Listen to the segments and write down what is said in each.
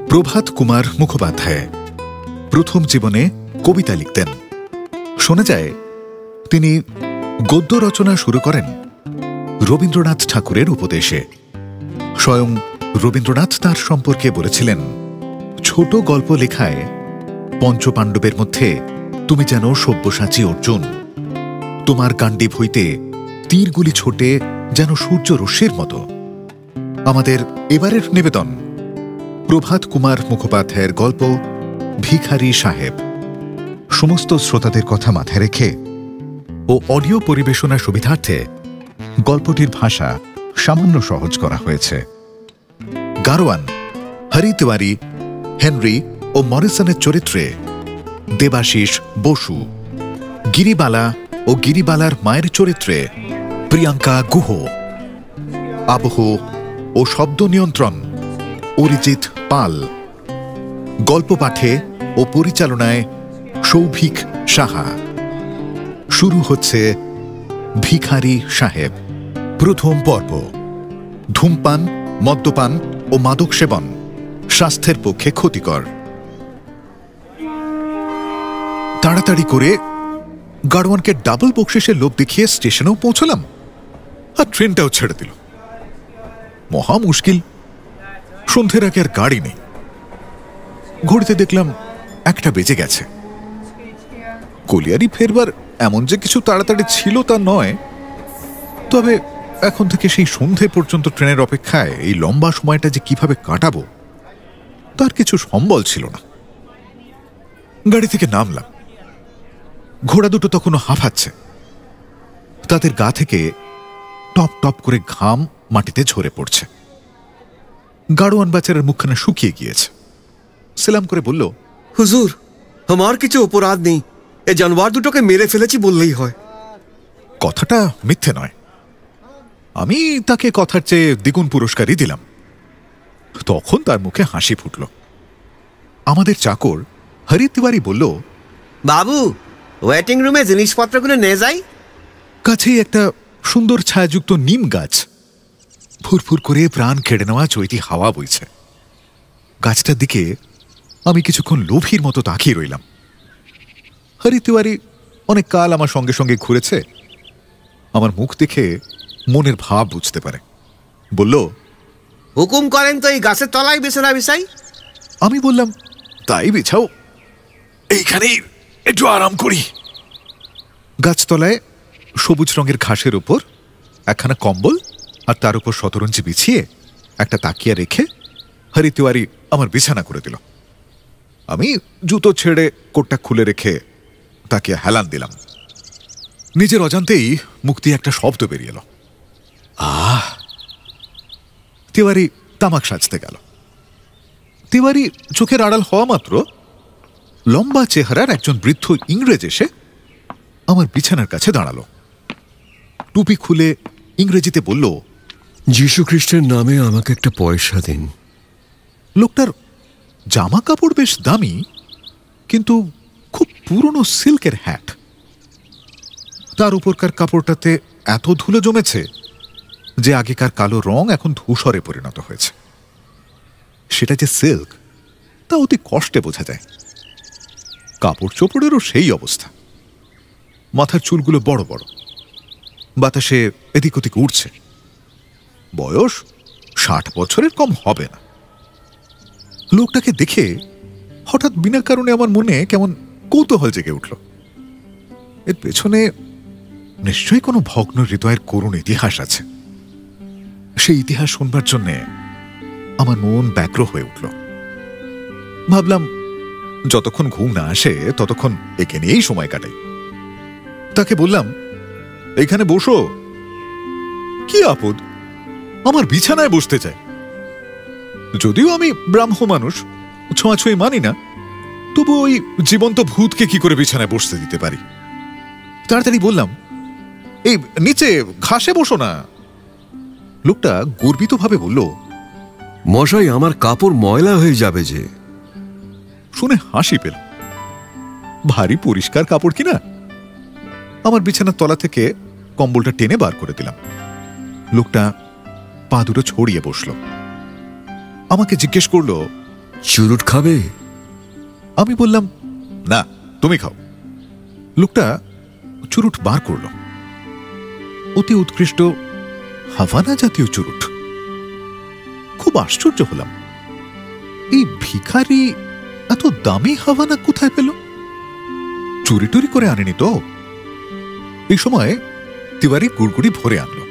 প্রভাত কুমার মুখোপাধ্যায় প্রথম জীবনে কবিতা লিখতেন। শোনা যায় তিনি গদ্য রচনা শুরু করেন রবীন্দ্রনাথ ঠাকুরের উপদেশে। স্বয়ং রবীন্দ্রনাথ তাঁর সম্পর্কে বলেছিলেন, ছোট গল্প লেখায় পঞ্চপাণ্ডবের মধ্যে তুমি যেন সব্যসাচী অর্জুন, তোমার গান্ডীব হইতে তীরগুলি ছোটে যেন সূর্য রশ্মির মতো। আমাদের এবারের নিবেদন প্রভাত কুমার মুখোপাধ্যায়ের গল্প ভিখারি সাহেব। সমস্ত শ্রোতাদের কথা মাথায় রেখে ও অডিও পরিবেশনার সুবিধার্থে গল্পটির ভাষা সামান্য সহজ করা হয়েছে। গারোয়ান হরি তিওয়ারি, হেনরি ও মরিসনের চরিত্রে দেবাশিস বসু, গিরিবালা ও গিরিবালার মায়ের চরিত্রে প্রিয়াঙ্কা গুহ, আবহ ও শব্দ নিয়ন্ত্রণ অরিজিৎ পাল, গল্প পাঠে ও পরিচালনায় সৌভিক সাহা। শুরু হচ্ছে ভিখারি সাহেব প্রথম পর্ব। ধূমপান, মদ্যপান ও মাদক সেবন স্বাস্থ্যের পক্ষে ক্ষতিকর। তাড়াতাড়ি করে গাড়োয়ানকে ডাবল বকশিসের লোভ দেখিয়ে স্টেশনেও পৌঁছলাম, আর ট্রেনটাও ছেড়ে দিল। মহা মুশকিল। সন্ধ্যের আগে আর গাড়ি নেই। ঘড়িতে দেখলাম 1টা বেজে গেছে। কলিয়ারি ফেরবার এমন যে কিছু তাড়াতাড়ি ছিল তা নয়, তবে এখন থেকে সেই সন্ধে পর্যন্ত ট্রেনের অপেক্ষায় এই লম্বা সময়টা যে কিভাবে কাটাবো তার কিছু সম্বল ছিল না। গাড়ি থেকে নামলাম। ঘোড়া দুটো তখনও হাঁফাচ্ছে। তাদের গা থেকে টপ টপ করে ঘাম মাটিতে ঝরে পড়ছে। গাড়োয়ান বাচ্চার মুখখানা শুকিয়ে গিয়েছে। সেলাম করে বলল, হুজুর, আমার কিছু অপরাধ নেই, এই জানোয়ার দুটোকে মেরে ফেলেছি বললেই হয়। কথাটা মিথ্যে নয়। আমি তাকে কথার চেয়ে দ্বিগুণ পুরস্কারই দিলাম। তখন তার মুখে হাসি ফুটল। আমাদের চাকর হরি তিওয়ারি বলল, বাবু, ওয়েটিং রুমে জিনিসপত্রগুলো নিয়ে যাই। কাছেই একটা সুন্দর ছায়াযুক্ত নিম গাছ। ফুরফুর করে প্রাণ কেড়ে নেওয়া চৈতি হাওয়া বইছে। গাছটার দিকে আমি কিছুক্ষণ লোভীর মতো তাকিয়ে রইলাম। হরি তিওয়ারি অনেক কাল আমার সঙ্গে সঙ্গে ঘুরেছে। আমার মুখ দেখে মনের ভাব বুঝতে পারে। বলল, হুকুম করেন তো এই গাছের তলায় বিছানা বিছাই। আমি বললাম, তাই বিছাও, এইখানেই একটু আরাম করি। গাছতলায় সবুজ রঙের ঘাসের উপর একখানা কম্বল আর তার উপর শতরঞ্জি বিছিয়ে একটা তাকিয়া রেখে হরি তিওয়ারি আমার বিছানা করে দিল। আমি জুতো ছেড়ে কোটটা খুলে রেখে তাকিয়া হেলান দিলাম। নিজের অজান্তেই মুখ দিয়ে একটা শব্দ বেরিয়ে এলো, আহ! তিওয়ারি তামাক সাজতে গেল। তিওয়ারি চোখের আড়াল হওয়া মাত্র লম্বা চেহারার একজন বৃদ্ধ ইংরেজ এসে আমার বিছানার কাছে দাঁড়ালো। টুপি খুলে ইংরেজিতে বলল, যীশু খ্রিস্টের নামে আমাকে একটা পয়সা দিন। লোকটার জামা কাপড় বেশ দামি, কিন্তু খুব পুরনো সিল্কের হ্যাট। তার উপরকার কাপড়টাতে এত ধুলো জমেছে যে আগেকার কালো রং এখন ধূসরে পরিণত হয়েছে। সেটা যে সিল্ক তা অতি কষ্টে বোঝা যায়। কাপড় চোপড়েরও সেই অবস্থা। মাথার চুলগুলো বড় বড়, বাতাসে এদিক ওদিক উড়ছে। বয়স 60 বছরের কম হবে না। লোকটাকে দেখে হঠাৎ বিনা কারণে আমার মনে কেমন কৌতূহল জেগে উঠল। এর পেছনে নিশ্চয়ই কোনো ভগ্ন হৃদয়ের করুণ ইতিহাস আছে। সেই ইতিহাস শুনবার জন্যে আমার মন ব্যগ্র হয়ে উঠল। ভাবলাম, যতক্ষণ ঘুম না আসে ততক্ষণ একে নিয়েই সময় কাটাই। তাকে বললাম, এইখানে বসো। কি আপদ, আমার বিছানায় বসতে চায়। যদিও আমি ব্রাহ্ম মানুষ, ছোঁয়াছুঁই মানি না, তবু ওই জীবন্ত ভূতকে কি করে বিছানায় বসতে দিতে পারি। তাড়াতাড়ি বললাম, এই নিচে ঘাসে বসো না। লোকটা গর্বিতভাবে বলল, মশাই, আমার কাপড় ময়লা হয়ে যাবে যে। শুনে হাসি পেল। ভারী পরিষ্কার কাপড় কিনা। আমার বিছানার তলা থেকে কম্বলটা টেনে বার করে দিলাম। লোকটা পা দুটো ছড়িয়ে বসল। আমাকে জিজ্ঞেস করল, চুরুট খাবে? আমি বললাম, না, তুমি খাও। লোকটা চুরুট বার করল, অতি উৎকৃষ্ট হাভানা জাতীয় চুরুট। খুব আশ্চর্য হলাম, এই ভিখারি এত দামি হাভানা কোথায় পেল? চুরি টুরি করে আনেনি তো? এই সময় তিওয়ারি গুড়গুড়ি ভরে আনলো।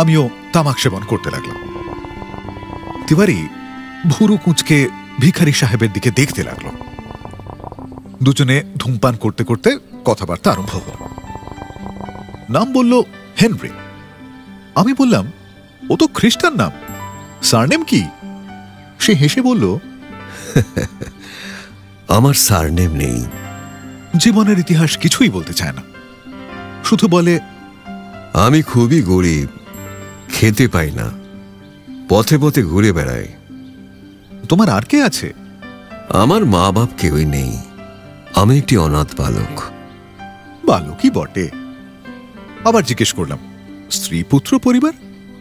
আমিও তামাক সেবন করতে লাগলাম। তিওয়ারি ভুরু কুঁচকে ভিখারি সাহেবের দিকে দেখতে লাগলো। দুজনে ধূমপান করতে করতে কথাবার্তা আরম্ভ হল। নাম বলল হেনরি। আমি বললাম, ও তো খ্রিস্টান নাম, সারনেম কি? সে হেসে বলল, আমার সারনেম নেই। জীবনের ইতিহাস কিছুই বলতে চায় না, শুধু বলে, আমি খুবই গরিব, খেতে পাই না, পথে পথে ঘুরে বেড়াই। তোমার আর কে আছে? আমার মা বাপ কেউই নেই, আমি একটি অনাথ বালক। বালকই বটে। আবার জিজ্ঞেস করলাম, স্ত্রী পুত্র পরিবার?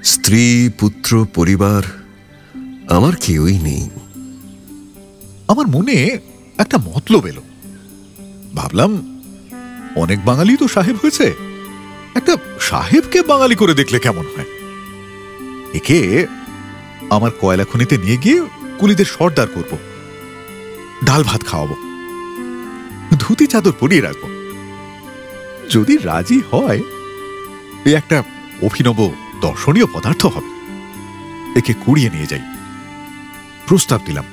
স্ত্রী পুত্র পরিবার আমার কেউই নেই। আমার মনে একটা মতলব এলো। ভাবলাম, অনেক বাঙালি তো সাহেব হয়েছে, একটা সাহেবকে বাঙালি করে দেখলে কেমন হয়? একে আমার কয়লা খনিতে নিয়ে গিয়ে কুলিদের সর্দার করব, ডাল ভাত খাওয়াবো, ধুতি চাদর পরিয়ে রাখবো। যদি রাজি হয়, এ একটা অভিনব দর্শনীয় পদার্থ হবে। একে কুড়িয়ে নিয়ে যাই। প্রস্তাব দিলাম।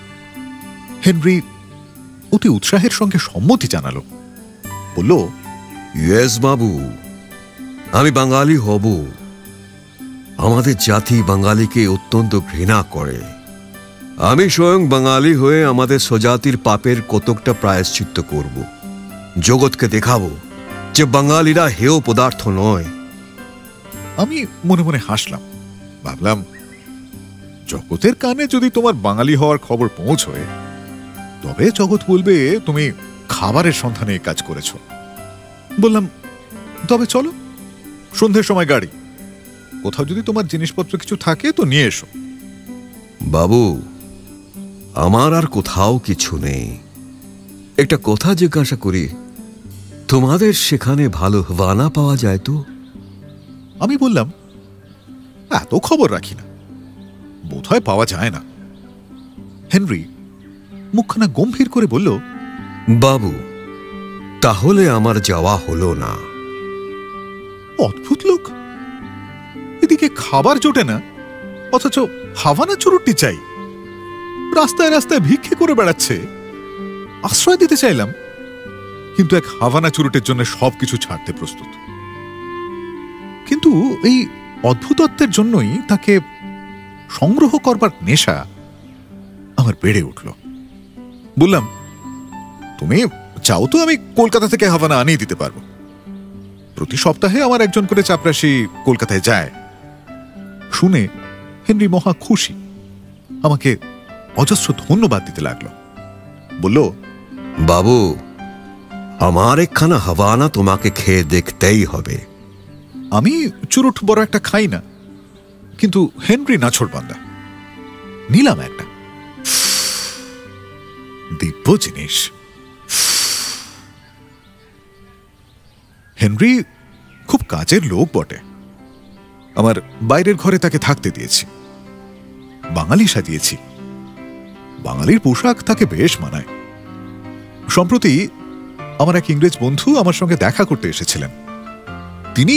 হেনরি অতি উৎসাহের সঙ্গে সম্মতি জানালো। বলল, ইয়েস বাবু, আমি বাঙালি হব। আমাদের জাতি বাঙালিকে অত্যন্ত ঘৃণা করে। আমি স্বয়ং বাঙালি হয়ে আমাদের স্বজাতির পাপের কতকটা প্রায়শ্চিত্ত করব। জগৎকে দেখাবো যে বাঙালিরা হেয় পদার্থ নয়। আমি মনে মনে হাসলাম। ভাবলাম, জগতের কানে যদি তোমার বাঙালি হওয়ার খবর পৌঁছয়, তবে জগৎ বলবে তুমি খাবারের সন্ধানে কাজ করেছ। বললাম, তবে চলো, সন্ধ্যের সময় গাড়ি। কোথাও যদি তোমার জিনিসপত্র কিছু থাকে তো নিয়ে এসো। বাবু, আমার আর কোথাও কিছু নেই। একটা কথা জিজ্ঞাসা করি, তোমাদের সেখানে ভালো হাভানা পাওয়া যায় তো? আমি বললাম, এত খবর রাখি না, বোধহয় পাওয়া যায় না। হেনরি মুখখানা গম্ভীর করে বলল, বাবু, তাহলে আমার যাওয়া হলো না। অদ্ভুত লোক, এদিকে খাবার জোটে না, অথচ হাভানা চুরুটটি চাই। রাস্তায় রাস্তায় ভিক্ষে করে বেড়াচ্ছে। আশ্রয় দিতে চাইলাম, কিন্তু এক হাভানা চুরুটের জন্য সবকিছু ছাড়তে প্রস্তুত। কিন্তু এই অদ্ভুতত্বের জন্যই তাকে সংগ্রহ করবার নেশা আমার বেড়ে উঠল। বললাম, তুমি চাও তো আমি কলকাতা থেকে হাভানা আনিয়ে দিতে পারবো। প্রতি সপ্তাহে আমার একজন করে চাপরাশি কলকাতায় যায়। শুনে হেনরি মহা খুশি, আমাকে অজস্র ধন্যবাদ দিতে লাগলো। বলল, বাবু, আমার একখানা হাভানা তোমাকে খেয়ে দেখতেই হবে। আমি চুরুট বড় একটা খাই না, কিন্তু হেনরি নাছোড়বান্দা। নিলাম একটা। দিব্য জিনিস। হেনরি খুব কাজের লোক বটে। আমার বাইরের ঘরে তাকে থাকতে দিয়েছি। বাঙালি সাজিয়েছি। বাঙালির পোশাক তাকে বেশ মানায়। সম্প্রতি আমার এক ইংরেজ বন্ধু আমার সঙ্গে দেখা করতে এসেছিলেন। তিনি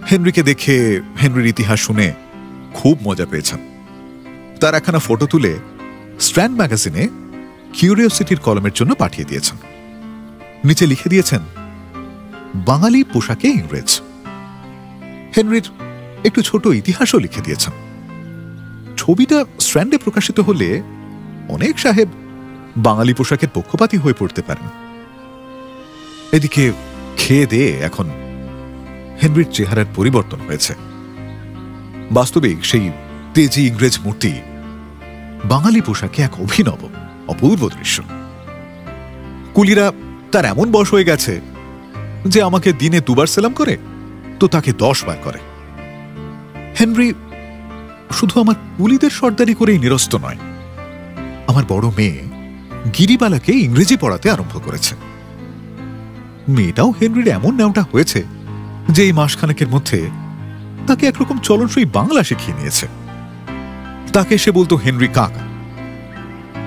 হেনরিকে দেখে, হেনরির ইতিহাস শুনে খুব মজা পেয়েছেন। তার একখানা ফটো তুলে স্ট্র্যান্ড ম্যাগাজিনে কিউরিওসিটির কলমের জন্য পাঠিয়ে দিয়েছেন। নিচে লিখে দিয়েছেন, বাঙালি পোশাকে ইংরেজ। হেনরির একটু ছোট ইতিহাসও লিখে দিয়েছেন। ছবিটা স্ট্র্যান্ডে প্রকাশিত হলে অনেক সাহেব বাঙালি পোশাকের পক্ষপাতী হয়ে পড়তে পারেন। এদিকে খেয়ে দিয়ে এখন হেনরির চেহারার পরিবর্তন হয়েছে। বাস্তবিক সেই তেজি ইংরেজ মূর্তি বাঙালি পোশাকে এক অভিনব অপূর্ব দৃশ্য। কুলিরা তার এমন বশ হয়ে গেছে যে আমাকে দিনে 2 বার সেলাম করে তো তাকে 10 বার করে। হেনরি শুধু আমার কুলিদের সর্দারি করেই নিরস্ত নয়, আমার আমার বড় মেয়ে গিরিবালাকে ইংরেজি পড়াতে আরম্ভ করেছে। মেয়েটাও হেনরির এমন নামটা হয়েছে যে এই মাসখানেকের মধ্যে তাকে একরকম চলনসই বাংলা শিখিয়ে নিয়েছে। তাকে সে বলতো হেনরি কাকা।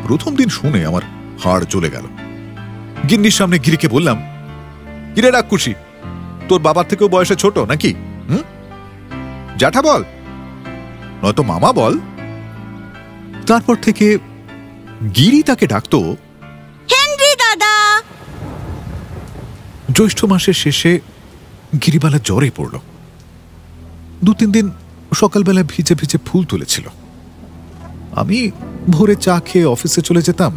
প্রথম দিন শুনে আমার হাড় জ্বলে গেল। গিন্নির সামনে গিরিকে বললাম, কিরে রাক্ষুসি, তোর বাবার থেকেও বয়সে ছোট নাকি? জ্যাঠা বল, নয়তো মামা বল। তারপর থেকে গিরি তাকে ডাকতো হেনরি দাদা। জ্যৈষ্ঠ মাসের শেষে গিরিবালা জ্বরে পড়ল। 2-3 দিন সকালবেলা ভিজে ভিজে ফুল তুলেছিল। আমি ভোরে চা খেয়ে অফিসে চলে যেতাম।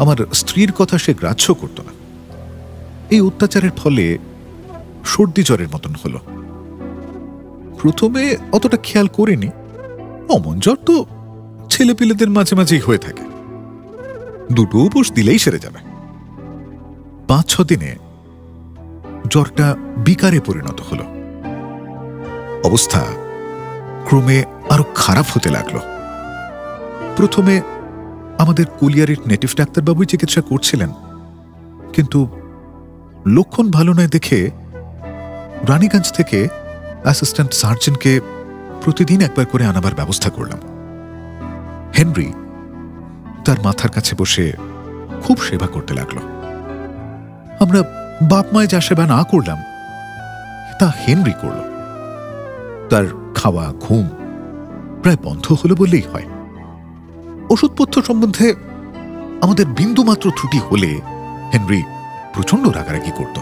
আমার স্ত্রীর কথা সে গ্রাহ্য করত না। এই অত্যাচারের ফলে সর্দি জ্বরের মতন হলো। প্রথমে অতটা খেয়াল করিনি, অমন জ্বর তো ছেলেপিলেদের মাঝে মাঝেই হয়ে থাকে, 2 উপোস দিলেই সেরে যাবে। 5-6 দিনে জ্বরটা বিকারে পরিণত হলো। অবস্থা ক্রমে আরো খারাপ হতে লাগলো। প্রথমে আমাদের কুলিয়ারির নেটিভ ডাক্তারবাবুই চিকিৎসা করছিলেন, কিন্তু লক্ষণ ভালো নয় দেখে রানীগঞ্জ থেকে অ্যাসিস্ট্যান্ট সার্জনকে প্রতিদিন একবার করে আনাবার ব্যবস্থা করলাম। হেনরি তার মাথার কাছে বসে খুব সেবা করতে লাগলো। আমরা বাপ মায় যা সেবা না করলাম তা হেনরি করল। তার খাওয়া ঘুম প্রায় বন্ধ হলো বললেই হয়। ওষুধপত্র সম্বন্ধে আমাদের বিন্দুমাত্র ত্রুটি হলে হেনরি প্রচন্ড রাগারাগি করত।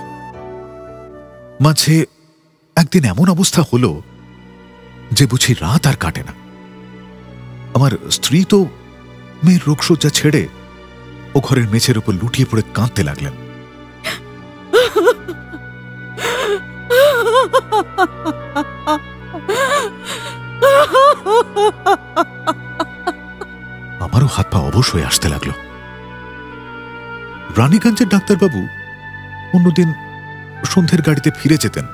মাঝে একদিন এমন অবস্থা হলো যে বুঝি রাত আর কাটে না। আমার স্ত্রী তো মেয়ের রোগশয্যা ছেড়ে ও ঘরের মেঝের উপর লুটিয়ে পড়ে কাঁদতে লাগলেন। আমারও হাত পা অবশ হয়ে আসতে লাগলো। রানীগঞ্জের ডাক্তারবাবু অন্যদিন সন্ধ্যের গাড়িতে ফিরে যেতেন,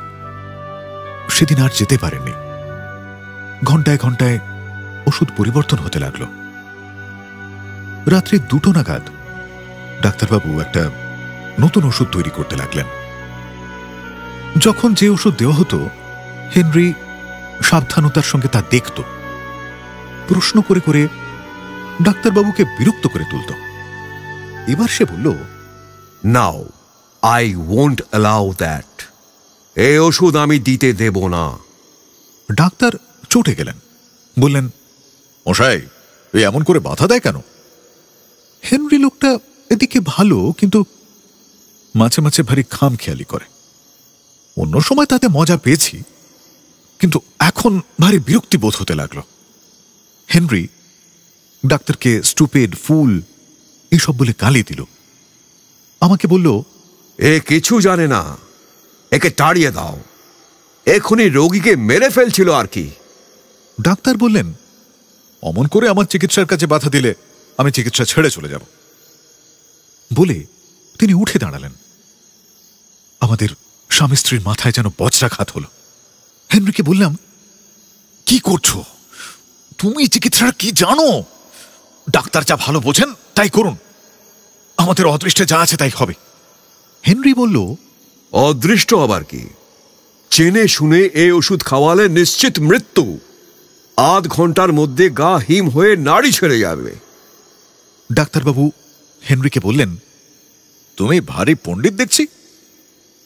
সেদিন আর যেতে পারেননি। ঘন্টায় ঘন্টায় ওষুধ পরিবর্তন হতে লাগলো। রাত্রি 2টো নাগাদ ডাক্তারবাবু একটা নতুন ওষুধ তৈরি করতে লাগলেন। যখন যে ওষুধ দেওয়া হতো হেনরি সাবধানতার সঙ্গে তা দেখত, প্রশ্ন করে করে ডাক্তারবাবুকে বিরক্ত করে তুলত। এবার সে বলল, now I won't allow that. এই ওষুধ আমি দিতে দেব না। ডাক্তার চটে গেলেন, বললেন, মশাই এই এমন করে বাধা দেয় কেন? হেনরি লোকটা এদিকে ভালো, কিন্তু মাঝে মাঝে ভারী খামখেয়ালি করে। অন্য সময় তাতে মজা পেয়েছি, কিন্তু এখন ভারী বিরক্তি বোধ হতে লাগলো। হেনরি ডাক্তারকে স্টুপিড, ফুল এইসব বলে গালি দিল। আমাকে বলল, এ কিছু জানে না, একে তাড়িয়ে দাও, এখনই রোগীকে মেরে ফেলছিল আর কি। ডাক্তার বললেন, অমন করে আমার চিকিৎসার কাছে বাধা দিলে আমি চিকিৎসা ছেড়ে চলে যাব। বলে তিনি উঠে দাঁড়ালেন। আমাদের স্বামী স্ত্রীর মাথায় যেন বজ্রাঘাত হলো। হেনরিকে বললাম, কি করছো তুমি? চিকিৎসার কি জানো? ডাক্তার যা ভালো বোঝেন তাই করুন, আমাদের অদৃষ্টে যা আছে তাই হবে। হেনরি বলল, অদৃষ্ট আবার কি? চেনে শুনে এই ওষুধ খাওয়ালে নিশ্চিত মৃত্যু। 8 ঘন্টার মধ্যে গা হিম হয়ে নাড়ি ছেড়ে যাবে। ডাক্তারবাবু হেনরিকে বললেন, তুমি ভারী পণ্ডিত দেখছি,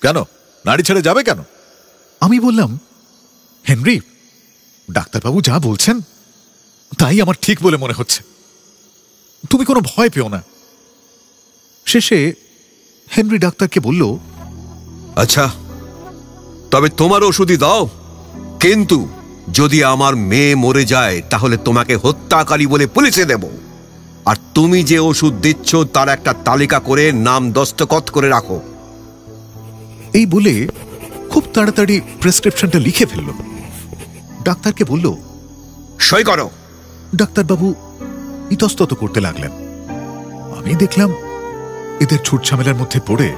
কেন নাড়ি ছেড়ে যাবে কেন? আমি বললাম, হেনরি ডাক্তারবাবু যা বলছেন তাই আমার ঠিক বলে মনে হচ্ছে, তুমি কোনো ভয় পেও না। শেষে হেনরি ডাক্তারকে বলল, আচ্ছা তবে তোমার ওষুধই দাও, কিন্তু যদি আমার মেয়ে মরে যায় তাহলে তোমাকে হত্যাকারী বলে পুলিশে দেব। আর তুমি যে ওষুধ দিচ্ছ তার একটা তালিকা করে নাম দস্তখত করে রাখো। এই বলে খুব তাড়াতাড়ি প্রেসক্রিপশনটা লিখে ফেলল। ডাক্তারকে বলল, সই করো। ডাক্তারবাবু ইতস্তত করতে লাগলেন। আমি দেখলাম এদের ছুটঝামেলার মধ্যে পড়ে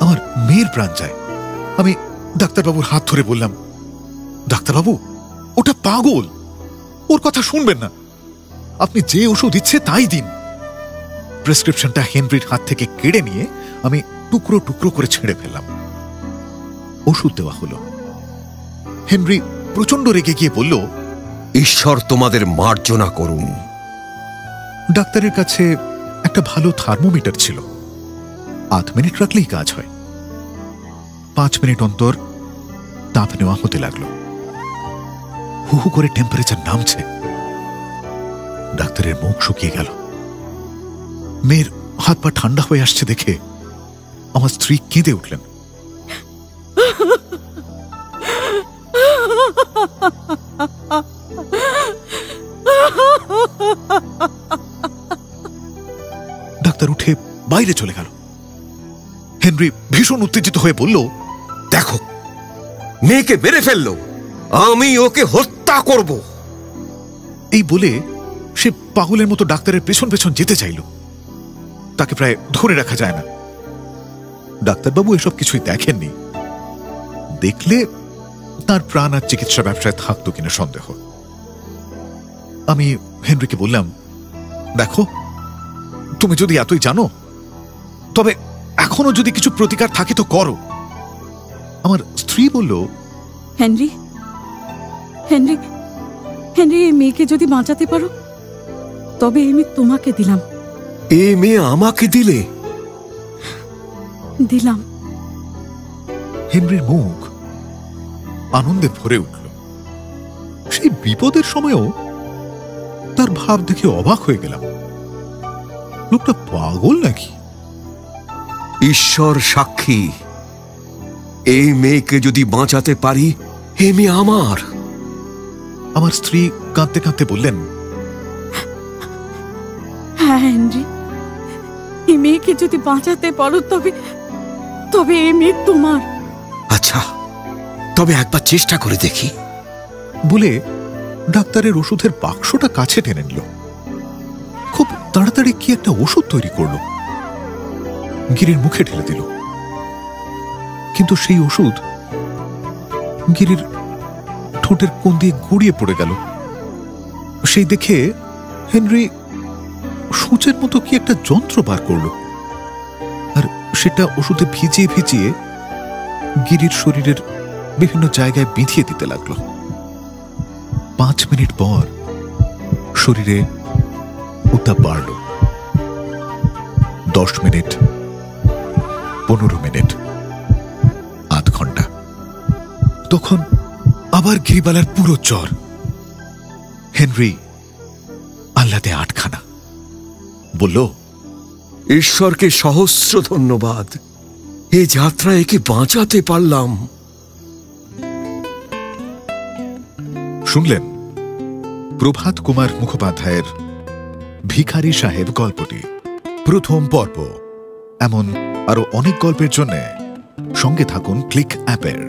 আমার মেয়ের প্রাণ যায়। আমি ডাক্তারবাবুর হাত ধরে বললাম, ডাক্তারবাবু ওটা পাগল, ওর কথা শুনবেন না, আপনি যে ওষুধ ইচ্ছে তাই দিন। প্রেসক্রিপশনটা হেনরির হাত থেকে কেড়ে নিয়ে আমি টুকরো টুকরো করে ছেড়ে ফেললাম। ওষুধ দেওয়া হলো। হেনরি প্রচন্ড রেগে গিয়ে বলল, ঈশ্বর তোমাদের মার্জনা করুন। ডাক্তারের কাছে একটা ভালো থার্মোমিটার ছিল, 8 মিনিট রাখলেই কাজ হয়। 5 মিনিট অন্তর তাপ নেওয়া হতে লাগলো। হু হু করে টেম্পারেচার নামছে। ডাক্তারের মুখ শুকিয়ে গেল। মেয়ের হাত পা ঠান্ডা হয়ে আসছে দেখে আমার স্ত্রী কেঁদে উঠলেন। ডাক্তার উঠে বাইরে চলে গেল। হেনরি ভীষণ উত্তেজিত হয়ে বলল, দেখো, মেয়েকে মেরে ফেললো, আমি ওকে হত্যা করব। এই বলে সে পাগলের মতো ডাক্তারের পেছন পেছন যেতে চাইল। তাকে প্রায় ধরে রাখা যায় না। ডাক্তারবাবু এসব কিছুই দেখেননি। দেখলে তার প্রাণ আর চিকিৎসা ব্যবসায় থাকতো কিনা সন্দেহ। আমি হেনরিকে বললাম, দেখো, তুমি যদি এতই জানো তবে এখনো যদি কিছু প্রতিকার থাকে তো করো। আমার স্ত্রী বলল, হেনরি হেনরি হেনরি এই মেয়েকে যদি বাঁচাতে পারো তবে আমি তোমাকে দিলাম। এ মেয়ে আমাকে দিলে? দিলাম। হেনরির মুখ আনন্দে ভরে উঠল। সেই বিপদের সময়ও তার ভাব দেখে অবাক হয়ে গেলাম। লোকটা পাগল নাকি? ঈশ্বর সাক্ষী, এই মেয়েকে যদি বাঁচাতে পারি, এ মেয়ে আমার। আমার স্ত্রী কাঁদতে কাঁদতে বললেন, হ্যাঁ হেনরি, এই মেয়েকে যদি বাঁচাতে পারো তবে তবে এই মেয়ে তোমার। আচ্ছা, তবে একবার চেষ্টা করে দেখি বলে ডাক্তারের ওষুধের বাক্সটা কাছে টেনে নিল। খুব তাড়াতাড়ি কি একটা ওষুধ তৈরি করল, গিরির মুখে ঢেলে দিল। কিন্তু সেই ওষুধ গিরির ঠোঁটের কোণ দিয়ে গড়িয়ে পড়ে গেল। সেই দেখে হেনরি সূচের মতো কি একটা যন্ত্র বার করল, আর সেটা ওষুধে ভিজিয়ে ভিজিয়ে গিরির শরীরের বিভিন্ন জায়গায় বিঁধিয়ে দিতে লাগলো। 5 মিনিট পর শরীরে উত্তাপ বাড়ল। 10 মিনিট, 15 মিনিট, আধ ঘন্টা। তখন আবার গিরিবালার পুরো জ্বর। হেনরি আহ্লাদে আটখানা। বলল, ঈশ্বরকে সহস্র ধন্যবাদ, এই যাত্রা একে বাঁচাতে পারলাম। শুনলেন প্রভাত কুমার মুখোপাধ্যায়ের ভিখারি সাহেব গল্পটি, প্রথম পর্ব। এমন আরো অনেক গল্পের জন্য সঙ্গে থাকুন ক্লিক অ্যাপের।